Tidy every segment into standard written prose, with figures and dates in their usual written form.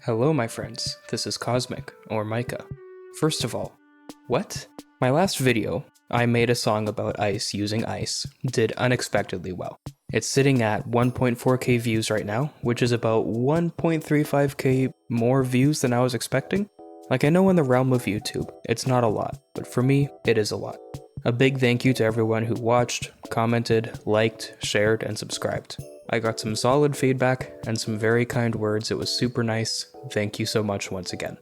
Hello my friends, this is Cosmic, or Micah. First of all, what? My last video, I made a song about ice using ice, did unexpectedly well. It's sitting at 1.4k views right now, which is about 1.35k more views than I was expecting. Like, I know in the realm of YouTube, it's not a lot, but for me, it is a lot. A big thank you to everyone who watched, commented, liked, shared, and subscribed. I got some solid feedback and some very kind words. It was super nice. Thank you so much once again.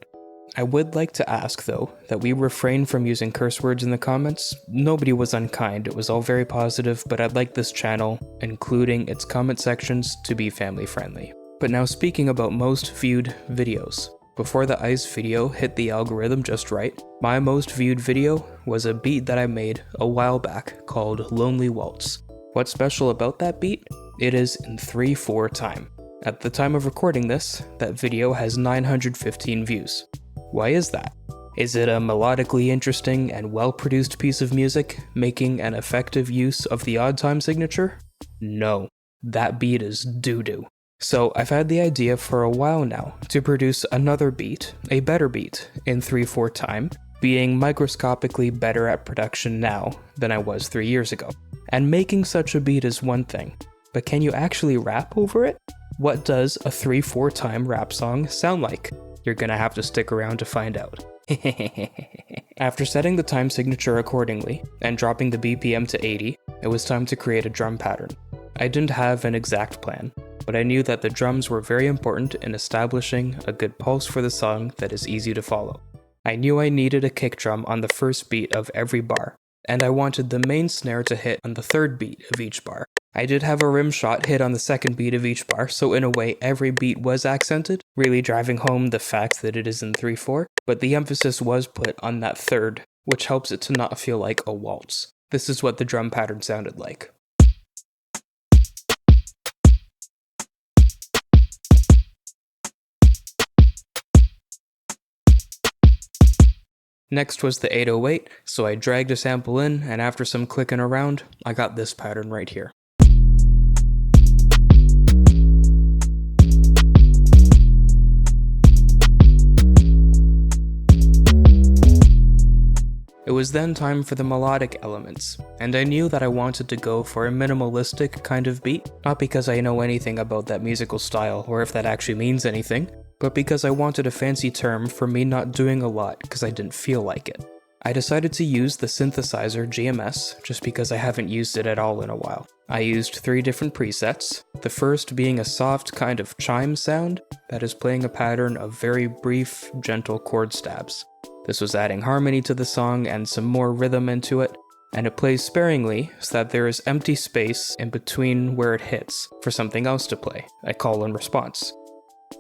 I would like to ask though, that we refrain from using curse words in the comments. Nobody was unkind, it was all very positive, but I'd like this channel, including its comment sections, to be family friendly. But now speaking about most viewed videos. Before the ice video hit the algorithm just right, my most viewed video was a beat that I made a while back called Lonely Waltz. What's special about that beat? It is in 3/4 time. At the time of recording this, that video has 915 views. Why is that? Is it a melodically interesting and well-produced piece of music, making an effective use of the odd time signature? No, that beat is doo-doo. So I've had the idea for a while now to produce another beat, a better beat, in 3/4 time, being microscopically better at production now than I was 3 years ago. And making such a beat is one thing, but can you actually rap over it? What does a 3/4 time rap song sound like? You're gonna have to stick around to find out. After setting the time signature accordingly, and dropping the BPM to 80, it was time to create a drum pattern. I didn't have an exact plan, but I knew that the drums were very important in establishing a good pulse for the song that is easy to follow. I knew I needed a kick drum on the first beat of every bar, and I wanted the main snare to hit on the third beat of each bar. I did have a rim shot hit on the second beat of each bar, so in a way every beat was accented, really driving home the fact that it is in 3/4, but the emphasis was put on that third, which helps it to not feel like a waltz. This is what the drum pattern sounded like. Next was the 808, so I dragged a sample in, and after some clicking around, I got this pattern right here. It was then time for the melodic elements, and I knew that I wanted to go for a minimalistic kind of beat, not because I know anything about that musical style or if that actually means anything, but because I wanted a fancy term for me not doing a lot because I didn't feel like it. I decided to use the synthesizer GMS just because I haven't used it at all in a while. I used 3 different presets, the first being a soft kind of chime sound that is playing a pattern of very brief, gentle chord stabs. This was adding harmony to the song and some more rhythm into it, and it plays sparingly so that there is empty space in between where it hits for something else to play, a call and response.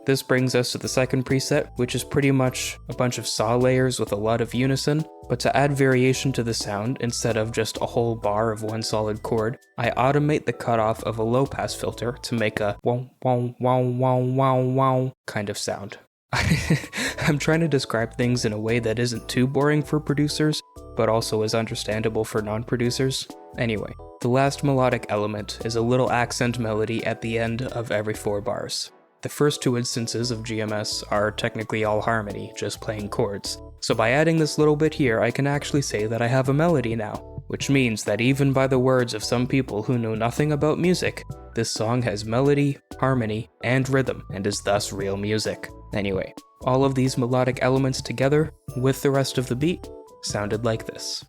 This brings us to the second preset, which is pretty much a bunch of saw layers with a lot of unison, but to add variation to the sound, instead of just a whole bar of one solid chord, I automate the cutoff of a low-pass filter to make a wow wow wow wow wow wow kind of sound. I'm trying to describe things in a way that isn't too boring for producers, but also is understandable for non-producers. Anyway, the last melodic element is a little accent melody at the end of every 4 bars. The first 2 instances of GMS are technically all harmony, just playing chords. So by adding this little bit here, I can actually say that I have a melody now, which means that even by the words of some people who know nothing about music, this song has melody, harmony, and rhythm, and is thus real music. Anyway, all of these melodic elements together, with the rest of the beat, sounded like this.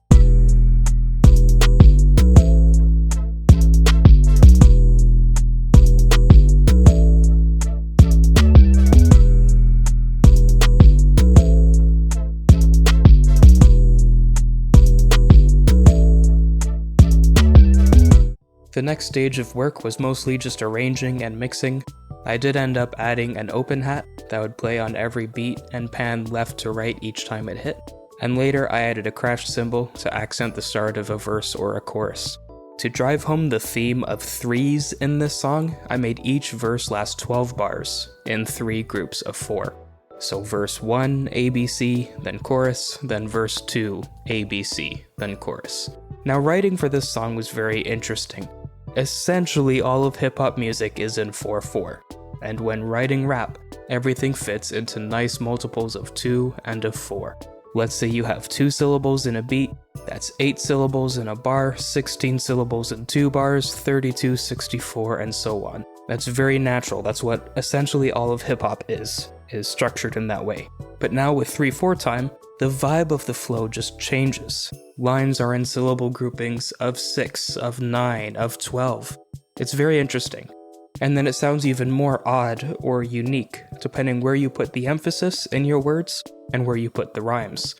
The next stage of work was mostly just arranging and mixing. I did end up adding an open hat that would play on every beat and pan left to right each time it hit, and later I added a crash cymbal to accent the start of a verse or a chorus. To drive home the theme of 3s in this song, I made each verse last 12 bars in 3 groups of 4. So verse 1, ABC, then chorus, then verse 2, ABC, then chorus. Now writing for this song was very interesting. Essentially all of hip-hop music is in 4/4, and when writing rap, everything fits into nice multiples of 2 and of 4. Let's say you have 2 syllables in a beat, that's 8 syllables in a bar, 16 syllables in 2 bars, 32, 64, and so on. That's very natural. That's what essentially all of hip-hop is structured in that way. But now with 3/4 time, the vibe of the flow just changes. Lines are in syllable groupings of 6, of 9, of 12. It's very interesting. And then it sounds even more odd or unique, depending where you put the emphasis in your words and where you put the rhymes.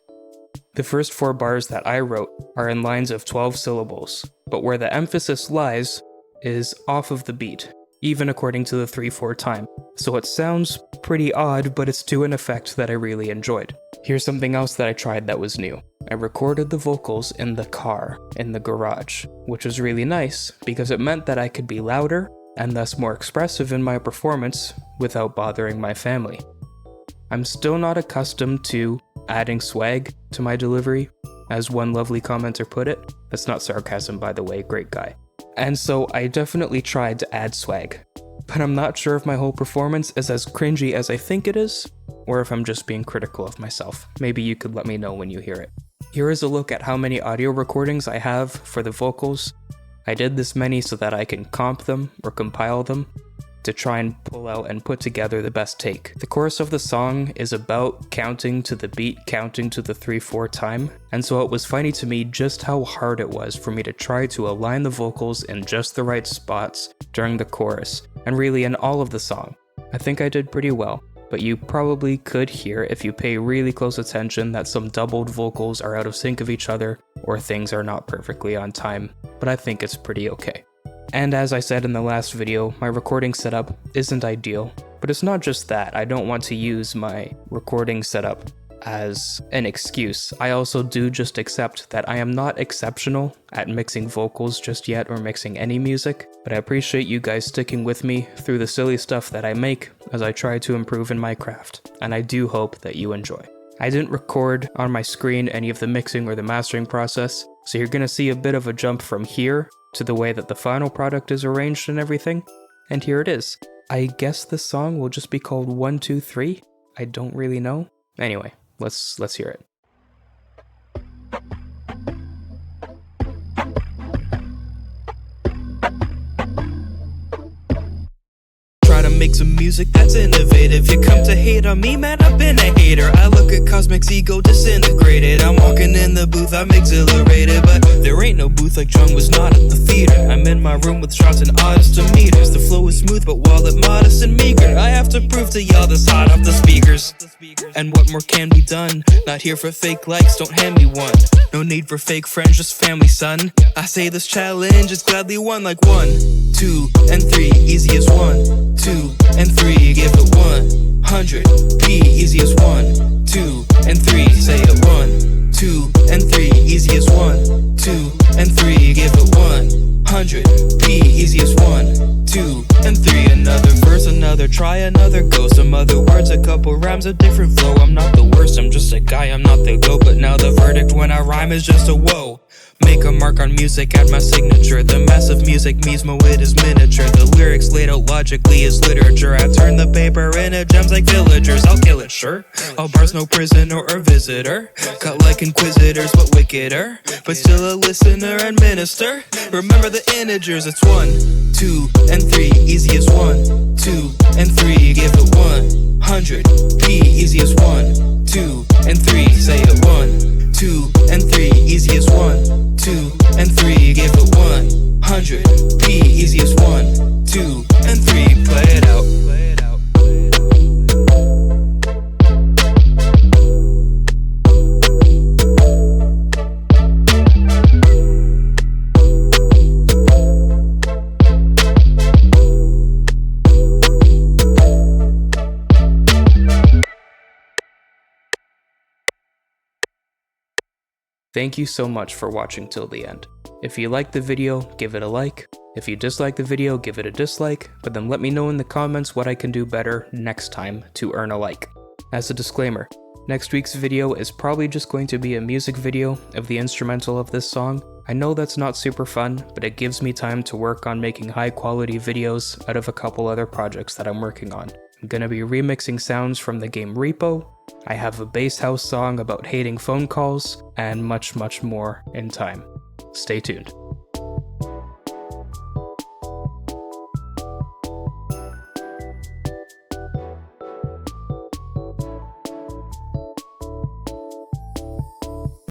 The first 4 bars that I wrote are in lines of 12 syllables, but where the emphasis lies is off of the beat, even according to the 3/4 time. So it sounds pretty odd, but it's to an effect that I really enjoyed. Here's something else that I tried that was new. I recorded the vocals in the car, in the garage, which was really nice because it meant that I could be louder and thus more expressive in my performance without bothering my family. I'm still not accustomed to adding swag to my delivery, as one lovely commenter put it. That's not sarcasm, by the way, great guy. And so I definitely tried to add swag, but I'm not sure if my whole performance is as cringy as I think it is, or if I'm just being critical of myself. Maybe you could let me know when you hear it. Here is a look at how many audio recordings I have for the vocals. I did this many so that I can comp them or compile them to try and pull out and put together the best take. The chorus of the song is about counting to the beat, counting to the 3/4 time, and so it was funny to me just how hard it was for me to try to align the vocals in just the right spots during the chorus, and really in all of the song. I think I did pretty well, but you probably could hear if you pay really close attention that some doubled vocals are out of sync of each other, or things are not perfectly on time, but I think it's pretty okay. And as I said in the last video, my recording setup isn't ideal, but it's not just that. I don't want to use my recording setup as an excuse. I also do just accept that I am not exceptional at mixing vocals just yet or mixing any music, but I appreciate you guys sticking with me through the silly stuff that I make as I try to improve in my craft, and I do hope that you enjoy. I didn't record on my screen any of the mixing or the mastering process, so you're gonna see a bit of a jump from here to the way that the final product is arranged and everything, and here it is. I guess this song will just be called 1, 2, 3? I don't really know. Anyway, let's hear it. Make some music that's innovative. You come to hate on me, man, I've been a hater. I look at Cosmic's ego disintegrated. I'm walking in the booth, I'm exhilarated, but there ain't no booth like John was not at the theater. I'm in my room with shots and odds to meters. The flow is smooth, but while it modest and meager, I have to prove to y'all this hot off the speakers. And what more can be done? Not here for fake likes, don't hand me one. No need for fake friends, just family, son. I say this challenge is gladly won like 1, 2, and 3, easy as 1, 2, and 3, give it 100. P, easy as 1, 2, and 3, say it 1, 2, and 3, easy as 1, 2, and 3, give it 100. P, easy as 1, 2, and 3. Another verse, another try, another go. Some other words, a couple rhymes, a different flow. I'm not the worst, I'm just a guy, I'm not the GOAT. But now the verdict when I rhyme is just a whoa. Make a mark on music, add my signature. The massive music Mismo, it is miniature. The lyrics laid out logically is literature. I turn the paper into gems like villagers. I'll kill it, sure. All bars, no prisoner or visitor. Cut like inquisitors, but wickeder. But still a listener and minister. Remember the integers, it's 1, 2, and 3, easy as 1, 2, and 3, give it 100. P, easy as 1, 2, and 3, say it 1, 2, and 3, easy as 1, 2, and 3, give it 100. P, easy as 1, 2, and 3, play it out. Thank you so much for watching till the end. If you liked the video, give it a like. If you dislike the video, give it a dislike, but then let me know in the comments what I can do better next time to earn a like. As a disclaimer, next week's video is probably just going to be a music video of the instrumental of this song. I know that's not super fun, but it gives me time to work on making high quality videos out of a couple other projects that I'm working on. I'm gonna be remixing sounds from the game Repo. I have a bass house song about hating phone calls, and much more in time. Stay tuned.